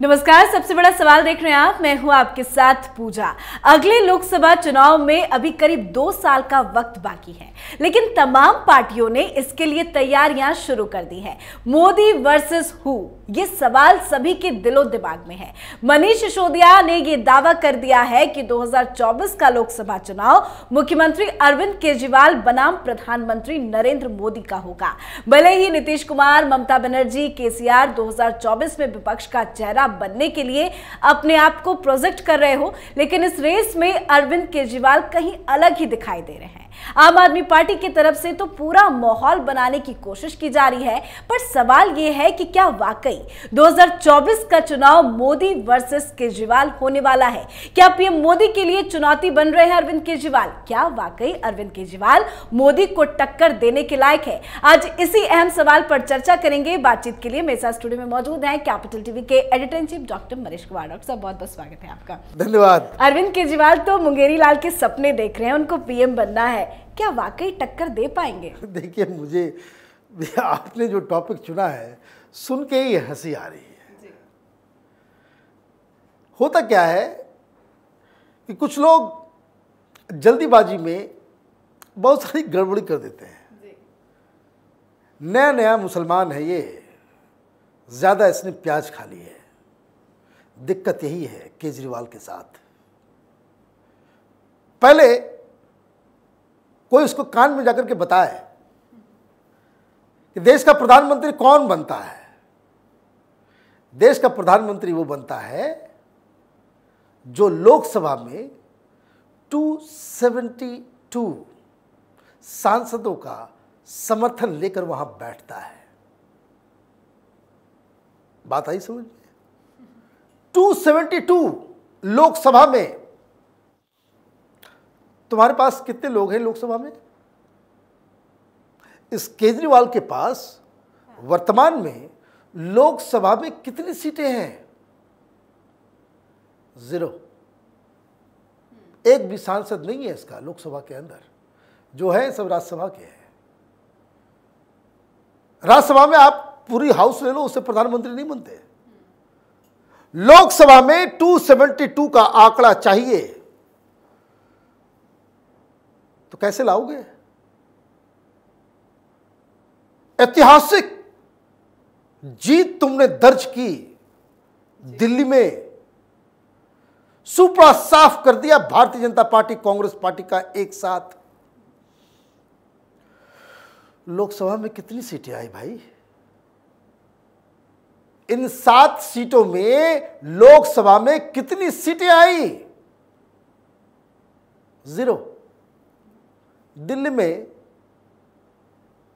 नमस्कार। सबसे बड़ा सवाल देख रहे हैं आप, मैं हूं आपके साथ पूजा। अगले लोकसभा चुनाव में अभी करीब 2 साल का वक्त बाकी है, लेकिन तमाम पार्टियों ने इसके लिए तैयारियां शुरू कर दी हैं। मोदी वर्सेस हु, ये सवाल सभी के दिलो दिमाग में है। मनीष सिसोदिया ने यह दावा कर दिया है कि 2024 का लोकसभा चुनाव मुख्यमंत्री अरविंद केजरीवाल बनाम प्रधानमंत्री नरेंद्र मोदी का होगा। भले ही नीतीश कुमार, ममता बनर्जी, केसीआर 2024 में विपक्ष का चेहरा बनने के लिए अपने आप को प्रोजेक्ट कर रहे हो, लेकिन इस रेस में अरविंद केजरीवाल कहीं अलग ही दिखाई दे रहे हैं। आम आदमी पार्टी की तरफ से तो पूरा माहौल बनाने की कोशिश की जा रही है, पर सवाल यह है कि क्या वाकई 2024 का चुनाव मोदी वर्सेस केजरीवाल होने वाला है? क्या पीएम मोदी के लिए चुनौती बन रहे हैं अरविंद केजरीवाल? क्या वाकई अरविंद केजरीवाल मोदी को टक्कर देने के लायक है? आज इसी अहम सवाल पर चर्चा करेंगे। बातचीत के लिए मेरे साथ स्टूडियो में मौजूद हैं कैपिटल टीवी के editor in chief doctor Manish Kumar. Doctor साहब, बहुत बहुत स्वागत है आपका। धन्यवाद। अरविंद केजरीवाल तो मुंगेरी लाल के सपने देख रहे हैं, उनको पीएम बनना है। क्या वाकई टक्कर दे पाएंगे? देखिए, मुझे आपने जो टॉपिक चुना है सुन के ही हंसी आ रही है। होता क्या है कि कुछ लोग जल्दीबाजी में बहुत सारी गड़बड़ी कर देते हैं। नया नया मुसलमान है ये, ज्यादा इसने प्याज खा ली है। दिक्कत यही है केजरीवाल के साथ। पहले कोई उसको कान में जाकर के बताए कि देश का प्रधानमंत्री कौन बनता है। देश का प्रधानमंत्री वो बनता है जो लोकसभा में 272 सांसदों का समर्थन लेकर वहां बैठता है। बात आई समझ में? 272 लोकसभा में। तुम्हारे पास कितने लोग हैं लोकसभा में? इस केजरीवाल के पास वर्तमान में लोकसभा में कितनी सीटें हैं? 0। एक भी सांसद नहीं है इसका लोकसभा के अंदर। जो है सब राज्यसभा के हैं। राज्यसभा में आप पूरी हाउस ले लो, उससे प्रधानमंत्री नहीं बनते। लोकसभा में 272 का आंकड़ा चाहिए, तो कैसे लाओगे? ऐतिहासिक जीत तुमने दर्ज की दिल्ली में। सुपड़ा साफ कर दिया भारतीय जनता पार्टी कांग्रेस पार्टी का एक साथ। लोकसभा में कितनी सीटें आई भाई? इन 7 सीटों में लोकसभा में कितनी सीटें आई? 0। दिल्ली में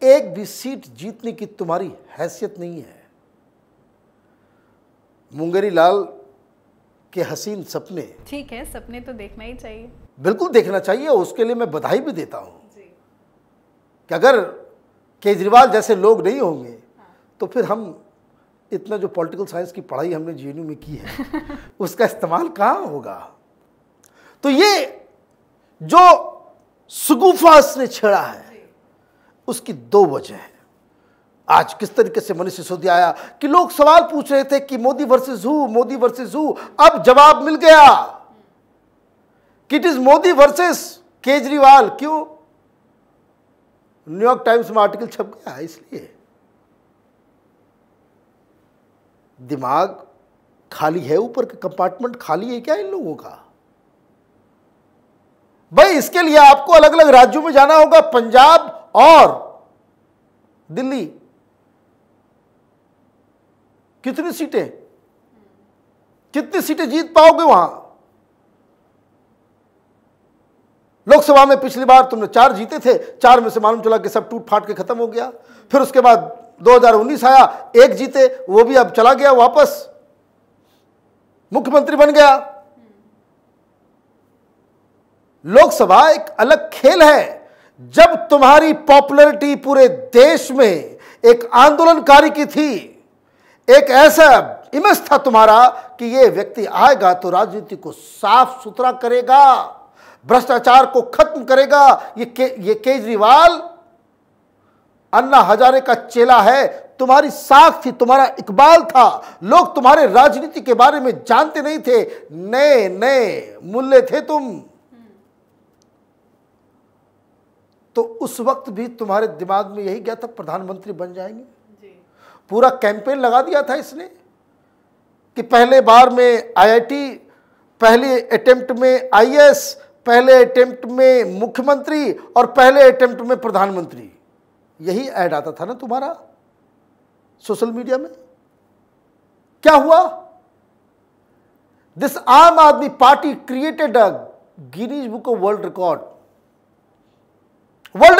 एक भी सीट जीतने की तुम्हारी हैसियत नहीं है। मुंगेरी लाल के हसीन सपने, ठीक है, सपने तो देखना ही चाहिए। बिल्कुल देखना चाहिए। उसके लिए मैं बधाई भी देता हूं कि अगर केजरीवाल जैसे लोग नहीं होंगे तो फिर हम इतना जो पॉलिटिकल साइंस की पढ़ाई हमने जेएनयू में की है उसका इस्तेमाल कहां होगा? तो ये जो सुगुफा ने छेड़ा है उसकी 2 वजह है। आज किस तरीके से मनीष सिसोदिया आया कि लोग सवाल पूछ रहे थे कि Modi versus who, Modi versus who. अब जवाब मिल गया कि it is Modi versus Kejriwal. क्यों? न्यूयॉर्क टाइम्स में आर्टिकल छप गया है, इसलिए। दिमाग खाली है, ऊपर का कंपार्टमेंट खाली है क्या इन लोगों का? भाई, इसके लिए आपको अलग अलग राज्यों में जाना होगा, पंजाब और दिल्ली। कितनी सीटें जीत पाओगे वहां? लोकसभा में पिछली बार तुमने 4 जीते थे, 4 में से मालूम चला कि सब टूट फाट के खत्म हो गया। फिर उसके बाद 2019 आया, 1 जीते, वो भी अब चला गया वापस, मुख्यमंत्री बन गया। लोकसभा एक अलग खेल है। जब तुम्हारी पॉपुलैरिटी पूरे देश में एक आंदोलनकारी की थी, एक ऐसा इमेज था तुम्हारा कि ये व्यक्ति आएगा तो राजनीति को साफ सुथरा करेगा, भ्रष्टाचार को खत्म करेगा। ये केजरीवाल अन्ना हजारे का चेला है, तुम्हारी साख थी, तुम्हारा इकबाल था, लोग तुम्हारे राजनीति के बारे में जानते नहीं थे, नए नए मुल्ले थे तुम। तो उस वक्त भी तुम्हारे दिमाग में यही गया था प्रधानमंत्री बन जाएंगे। पूरा कैंपेन लगा दिया था इसने कि पहले बार में आईआईटी, पहले अटेम्प्ट में आईएएस, पहले अटेम्प्ट में मुख्यमंत्री और पहले अटेम्प्ट में प्रधानमंत्री। यही ऐड आता था ना तुम्हारा सोशल मीडिया में। क्या हुआ? दिस आम आदमी party created a Guinness book of world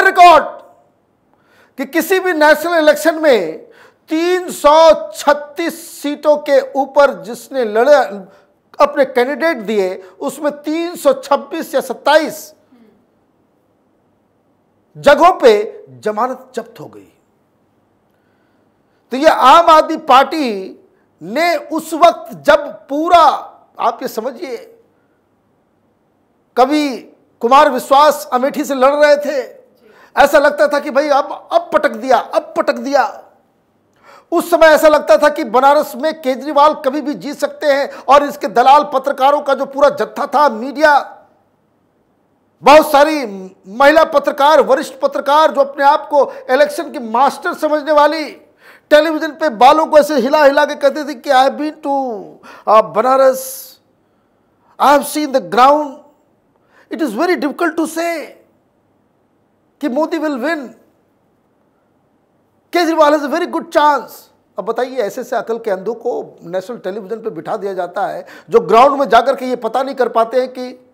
record कि किसी भी नेशनल इलेक्शन में 336 सीटों के ऊपर जिसने लड़े, अपने कैंडिडेट दिए, उसमें 326 या 27 जगहों पे जमानत जब्त हो गई। तो ये आम आदमी पार्टी ने उस वक्त जब पूरा, आप ये समझिए, कभी कुमार विश्वास अमेठी से लड़ रहे थे, ऐसा लगता था कि भाई अब पटक दिया। उस समय ऐसा लगता था कि बनारस में केजरीवाल कभी भी जीत सकते हैं, और इसके दलाल पत्रकारों का जो पूरा जत्था था, मीडिया, बहुत सारी महिला पत्रकार, वरिष्ठ पत्रकार जो अपने आप को इलेक्शन की मास्टर समझने वाली, टेलीविजन पे बालों को ऐसे हिला हिला के कहते थे कि I have been to Banaras, I have seen the ground, it is very difficult to say कि Modi will win, Kejriwal has a very good chance. अब बताइए, ऐसे से अकल के अंधों को नेशनल टेलीविजन पे बिठा दिया जाता है, जो ग्राउंड में जाकर के ये पता नहीं कर पाते हैं कि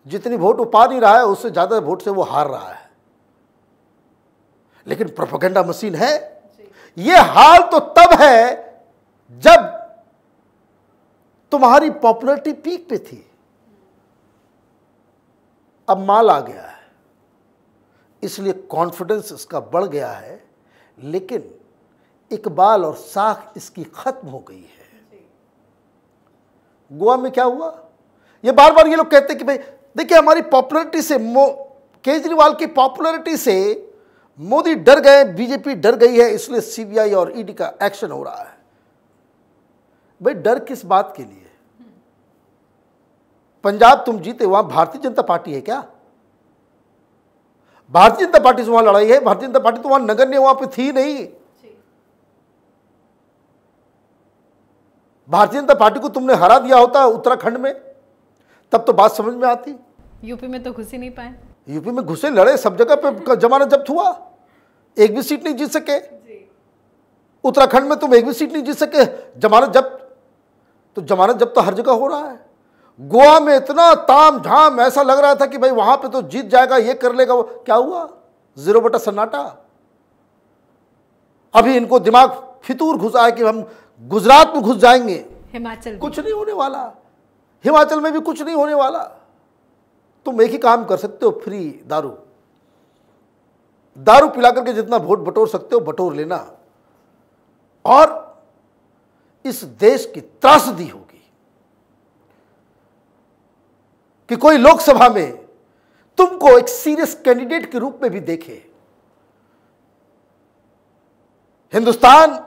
जितनी वोट वो पा नहीं रहा है, उससे ज्यादा वोट से वो हार रहा है। लेकिन प्रोपेगेंडा मशीन है। ये हाल तो तब है जब तुम्हारी पॉपुलैरिटी पीक पे थी। अब माल आ गया है, इसलिए कॉन्फिडेंस इसका बढ़ गया है, लेकिन इकबाल और साख इसकी खत्म हो गई है। गोवा में क्या हुआ? ये बार बार ये लोग कहते हैं कि भाई देखिए, हमारी पॉपुलैरिटी से, केजरीवाल की पॉपुलैरिटी से मोदी डर गए, बीजेपी डर गई है, इसलिए सीबीआई और ईडी का एक्शन हो रहा है। भाई डर किस बात के लिए? पंजाब तुम जीते, वहां भारतीय जनता पार्टी है क्या? भारतीय जनता पार्टी से वहां लड़ाई है? भारतीय जनता पार्टी तो वहां नगण्य, वहां पे थी नहीं। भारतीय जनता पार्टी को तुमने हरा दिया होता उत्तराखंड में, तब तो बात समझ में आती। यूपी में तो घुस ही नहीं पाए। यूपी में घुसे, लड़े, सब जगह पे जमानत जब्त हुआ, एक भी सीट नहीं जीत सके। उत्तराखंड में तुम एक भी सीट नहीं जीत सके, जमानत जब्त। तो जमानत जब्त तो हर जगह हो रहा है। गोवा में इतना ताम झाम, ऐसा लग रहा था कि भाई वहां पे तो जीत जाएगा, ये कर लेगा, वो क्या हुआ? 0 बटा सन्नाटा। अभी इनको दिमाग फितूर घुसा है कि हम गुजरात में घुस जाएंगे। हिमाचल कुछ नहीं होने वाला, हिमाचल में भी कुछ नहीं होने वाला। तुम एक ही काम कर सकते हो, फ्री दारू पिला करके जितना वोट बटोर सकते हो बटोर लेना, और इस देश की त्रासदी होगी कि कोई लोकसभा में तुमको एक सीरियस कैंडिडेट के रूप में भी देखे। हिंदुस्तान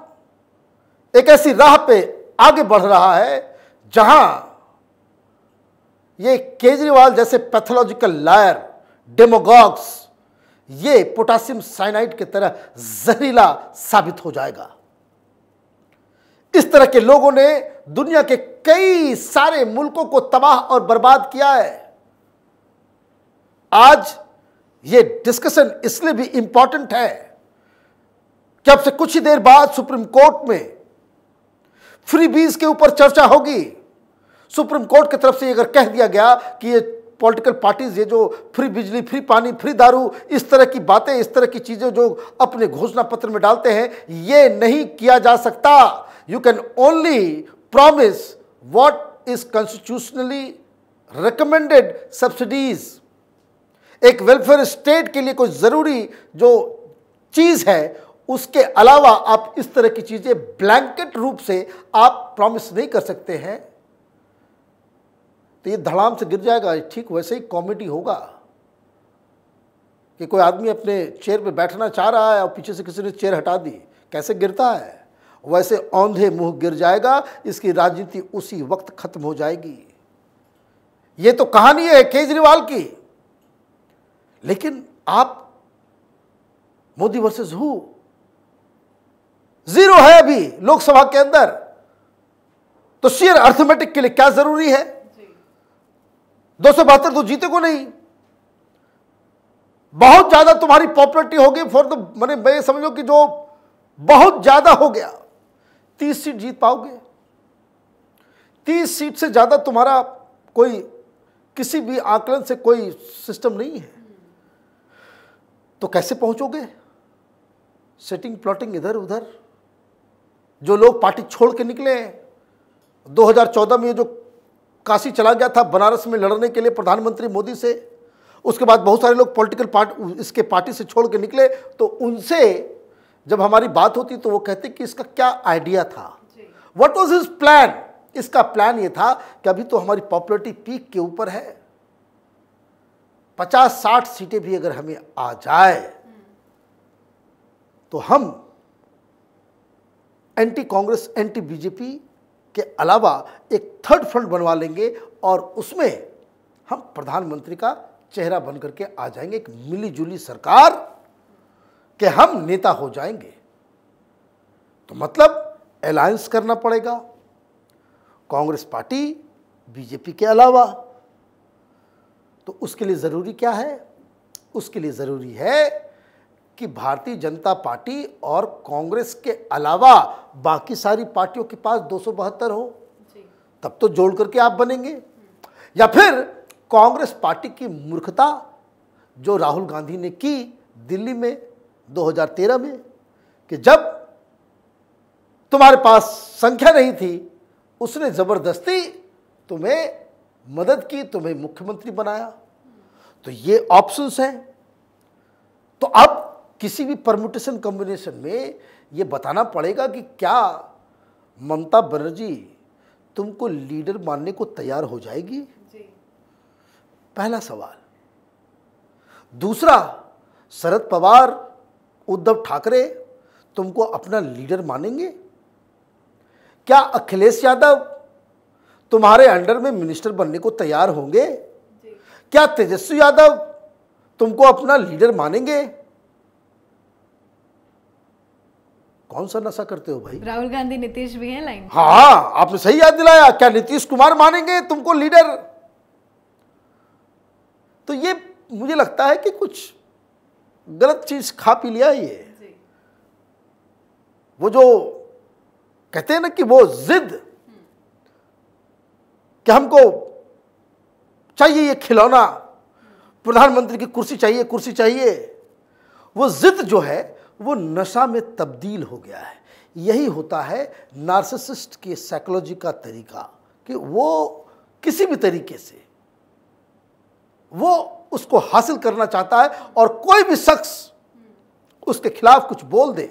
एक ऐसी राह पे आगे बढ़ रहा है जहां ये केजरीवाल जैसे पैथोलॉजिकल लायर, डेमोगॉग्स, ये पोटासियम साइनाइड की तरह जहरीला साबित हो जाएगा। इस तरह के लोगों ने दुनिया के कई सारे मुल्कों को तबाह और बर्बाद किया है। आज ये डिस्कशन इसलिए भी इंपॉर्टेंट है कि अब से कुछ ही देर बाद सुप्रीम कोर्ट में फ्री बीज के ऊपर चर्चा होगी। सुप्रीम कोर्ट की तरफ से अगर कह दिया गया कि ये पॉलिटिकल पार्टीज, ये जो फ्री बिजली, फ्री पानी, फ्री दारू, इस तरह की बातें, इस तरह की चीजें जो अपने घोषणा पत्र में डालते हैं, ये नहीं किया जा सकता। You can only promise what is constitutionally recommended subsidies. एक वेलफेयर स्टेट के लिए कोई जरूरी जो चीज है, उसके अलावा आप इस तरह की चीजें ब्लैंकेट रूप से आप प्रॉमिस नहीं कर सकते हैं। तो ये धड़ाम से गिर जाएगा। ठीक वैसे ही कॉमेडी होगा। कि कोई आदमी अपने चेयर पे बैठना चाह रहा है और पीछे से किसी ने चेयर हटा दी, कैसे गिरता है वैसे औंधे मुंह गिर जाएगा, इसकी राजनीति उसी वक्त खत्म हो जाएगी। ये तो कहानी है केजरीवाल की। लेकिन आप मोदी वर्सेस हु, जीरो है अभी लोकसभा के अंदर, तो शेयर अर्थमेटिक के लिए क्या जरूरी है? 272 तो जीते को नहीं। बहुत ज्यादा तुम्हारी पॉपुलरिटी होगी फॉर द, मैंने मैं समझो कि जो बहुत ज्यादा हो गया, 30 सीट जीत पाओगे। 30 सीट से ज्यादा तुम्हारा कोई किसी भी आकलन से कोई सिस्टम नहीं है, तो कैसे पहुंचोगे? सेटिंग प्लॉटिंग इधर उधर। जो लोग पार्टी छोड़ के निकले 2014 में, ये जो काशी चला गया था बनारस में लड़ने के लिए प्रधानमंत्री मोदी से, उसके बाद बहुत सारे लोग पॉलिटिकल इसके पार्टी से छोड़ के निकले, तो उनसे जब हमारी बात होती तो वो कहते कि इसका क्या आइडिया था, व्हाट वाज हिज प्लान। इसका प्लान ये था कि अभी तो हमारी पॉपुलरिटी पीक के ऊपर है, 50-60 सीटें भी अगर हमें आ जाए तो हम एंटी कांग्रेस एंटी बीजेपी के अलावा एक थर्ड फ्रंट बनवा लेंगे और उसमें हम प्रधानमंत्री का चेहरा बन करके आ जाएंगे, एक मिलीजुली सरकार के हम नेता हो जाएंगे। तो मतलब अलायंस करना पड़ेगा कांग्रेस पार्टी बीजेपी के अलावा। तो उसके लिए ज़रूरी क्या है? उसके लिए ज़रूरी है कि भारतीय जनता पार्टी और कांग्रेस के अलावा बाकी सारी पार्टियों के पास 272 हो, तब तो जोड़ करके आप बनेंगे। या फिर कांग्रेस पार्टी की मूर्खता जो राहुल गांधी ने की दिल्ली में 2013 में, कि जब तुम्हारे पास संख्या नहीं थी, उसने जबरदस्ती तुम्हें मदद की, तुम्हें मुख्यमंत्री बनाया। तो ये ऑप्शंस हैं। तो अब किसी भी परम्यूटेशन कॉम्बिनेशन में ये बताना पड़ेगा कि क्या ममता बनर्जी तुमको लीडर मानने को तैयार हो जाएगी? पहला सवाल। दूसरा, शरद पवार उद्धव ठाकरे तुमको अपना लीडर मानेंगे? क्या अखिलेश यादव तुम्हारे अंडर में मिनिस्टर बनने को तैयार होंगे? क्या तेजस्वी यादव तुमको अपना लीडर मानेंगे? कौन सा नशा करते हो भाई? राहुल गांधी नीतीश भी हैं लाइन। हाँ, आपने सही याद दिलाया। क्या नीतीश कुमार मानेंगे तुमको लीडर? तो ये मुझे लगता है कि कुछ गलत चीज खा पी लिया ये। वो जो कहते हैं ना कि वो जिद कि हमको चाहिए ये खिलौना, प्रधानमंत्री की कुर्सी चाहिए, कुर्सी चाहिए, वो जिद जो है वो नशा में तब्दील हो गया है। यही होता है नार्सिसिस्ट की साइकोलॉजी का तरीका, कि वो किसी भी तरीके से वो उसको हासिल करना चाहता है और कोई भी शख्स उसके खिलाफ कुछ बोल दे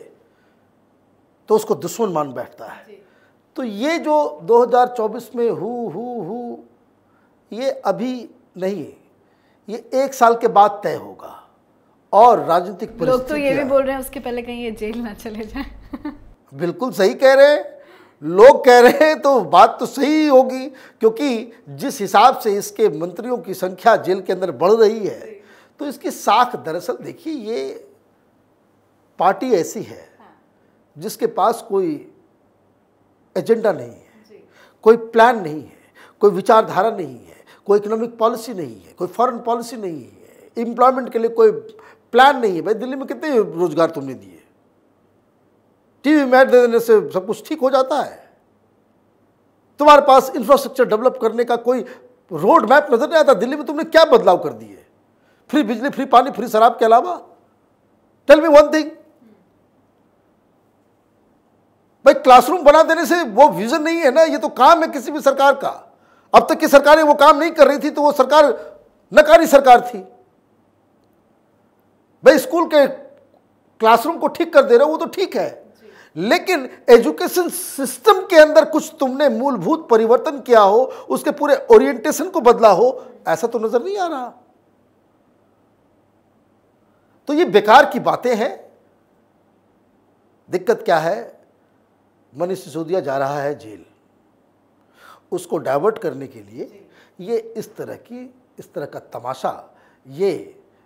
तो उसको दुश्मन मान बैठता है। तो ये जो 2024 में हु ये अभी नहीं, ये 1 साल के बाद तय होगा। और राजनीतिक लोग तो ये भी बोल रहे हैं उसके पहले कहीं ये जेल ना चले जाए। बिल्कुल सही कह रहे हैं, लोग कह रहे हैं तो बात तो सही होगी, क्योंकि जिस हिसाब से इसके मंत्रियों की संख्या जेल के अंदर बढ़ रही है, तो इसकी साख दरअसल देखिए, ये पार्टी ऐसी है जिसके पास कोई एजेंडा नहीं है, कोई प्लान नहीं है, कोई विचारधारा नहीं है, कोई इकोनॉमिक पॉलिसी नहीं है, कोई फॉरेन पॉलिसी नहीं है, एम्प्लॉयमेंट के लिए कोई प्लान नहीं है। भाई दिल्ली में कितने रोजगार तुमने दिए? टीवी में ऐड दे देने से सब कुछ ठीक हो जाता है? तुम्हारे पास इंफ्रास्ट्रक्चर डेवलप करने का कोई रोड मैप नजर नहीं आता। दिल्ली में तुमने क्या बदलाव कर दिए? फ्री बिजली, फ्री पानी, फ्री शराब के अलावा? Tell me one thing. भाई क्लासरूम बना देने से वो विजन नहीं है ना, ये तो काम है किसी भी सरकार का। अब तक की सरकारें वो काम नहीं कर रही थी तो वो सरकार नकारी सरकार थी। भाई स्कूल के क्लासरूम को ठीक कर दे रहे हो वो तो ठीक है, लेकिन एजुकेशन सिस्टम के अंदर कुछ तुमने मूलभूत परिवर्तन किया हो, उसके पूरे ओरिएंटेशन को बदला हो, ऐसा तो नजर नहीं आ रहा। तो ये बेकार की बातें हैं। दिक्कत क्या है, मनीष सिसोदिया जा रहा है जेल, उसको डाइवर्ट करने के लिए ये इस तरह का तमाशा ये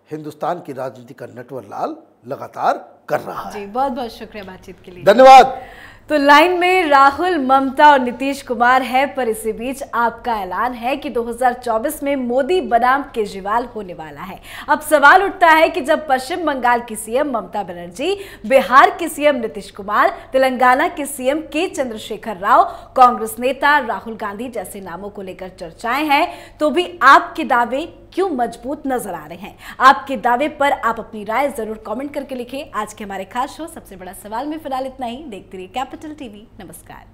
हिंदुस्तान की राजनीति का नटवर लाल लगातार कर रहा है। जी, बहुत बहुत शुक्रिया बातचीत के लिए। धन्यवाद। तो लाइन में राहुल, ममता और नीतीश कुमार है, पर इसी बीच आपका ऐलान है कि 2024 में मोदी बनाम केजरीवाल होने वाला है। अब सवाल उठता है कि जब पश्चिम बंगाल की सीएम ममता बनर्जी, बिहार के सीएम नीतीश कुमार, तेलंगाना के सीएम के चंद्रशेखर राव, कांग्रेस नेता राहुल गांधी जैसे नामों को लेकर चर्चाएं हैं, तो भी आपके दावे क्यों मजबूत नजर आ रहे हैं? आपके दावे पर आप अपनी राय जरूर कमेंट करके लिखें। आज के हमारे खास शो सबसे बड़ा सवाल में फिलहाल इतना ही। देखते रहिए कैपिटल टीवी। नमस्कार।